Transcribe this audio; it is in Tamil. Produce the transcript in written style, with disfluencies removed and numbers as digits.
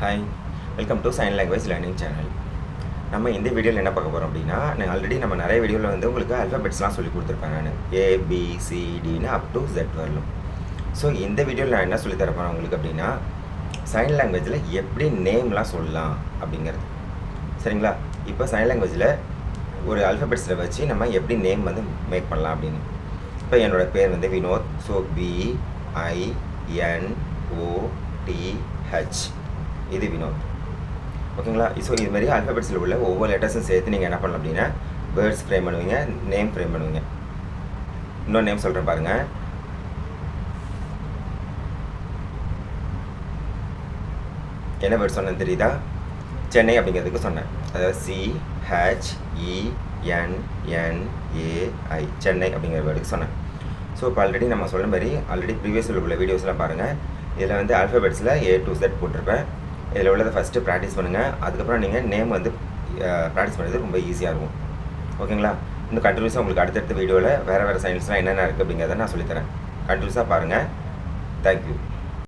Hi, welcome to sign language learning channel. நம்ம இந்த வீடியோவில் என்ன பார்க்க போகிறோம் அப்படின்னா, நம்ம நிறைய வீடியோவில் வந்து உங்களுக்கு அல்ஃபபெட்ஸ்லாம் சொல்லி கொடுத்துருப்பேன் நான். ஏபிசிடின்னு அப் டு Z வரலும். ஸோ இந்த வீடியோவில் நான் என்ன சொல்லி தரப்போகிறேன் உங்களுக்கு அப்படின்னா, சைன் லாங்குவேஜில் எப்படி நேம்லாம் சொல்லலாம் அப்படிங்கிறது. சரிங்களா? இப்போ சைன் லாங்குவேஜில் ஒரு அல்ஃபபெட்ஸில் வச்சு நம்ம எப்படி நேம் வந்து மேக் பண்ணலாம் அப்படின்னு. இப்போ என்னோடய பேர் வந்து வினோத். ஸோ VINOTH, இது வினோத். ஓகேங்களா? ஸோ இது மாதிரி அல்ஃபபெட்ஸில் உள்ள ஒவ்வொரு லெட்டர்ஸும் சேர்த்து நீங்கள் என்ன பண்ணலாம் அப்படின்னா, வேர்ட்ஸ் ஃப்ரேம் பண்ணுவீங்க, நேம் ஃப்ரேம் பண்ணுவீங்க. இன்னொரு நேம் சொல்கிறேன் பாருங்கள். என்ன வேர்ட் சொன்னேன்னு தெரியுதா? சென்னை அப்படிங்கிறதுக்கு சொன்னேன். அதாவது CHENNAI, சென்னை அப்படிங்கிற வேர்டுக்கு சொன்னேன். ஸோ இப்போ ஆல்ரெடி நம்ம சொன்ன மாதிரி ப்ரீவியஸில் உள்ள வீடியோஸ்லாம் பாருங்கள். இதில் வந்து அல்ஃபபெட்ஸில் A to Z போட்டிருப்பேன். இதில் உள்ளதை ஃபஸ்ட்டு ப்ராக்டிஸ் பண்ணுங்கள். அதுக்கப்புறம் நீங்கள் நேம் வந்து ப்ராக்டிஸ் பண்ணுறது ரொம்ப ஈஸியாக இருக்கும். ஓகேங்களா? இன்னும் கண்டினியூஸாக உங்களுக்கு அடுத்தடுத்த வீடியோவில் வேறு சைன்ஸ்லாம் என்னென்ன இருக்குது அப்படிங்கிறத நான் சொல்லித்தரேன். கண்டினியூஸாக பாருங்கள். தேங்க்யூ.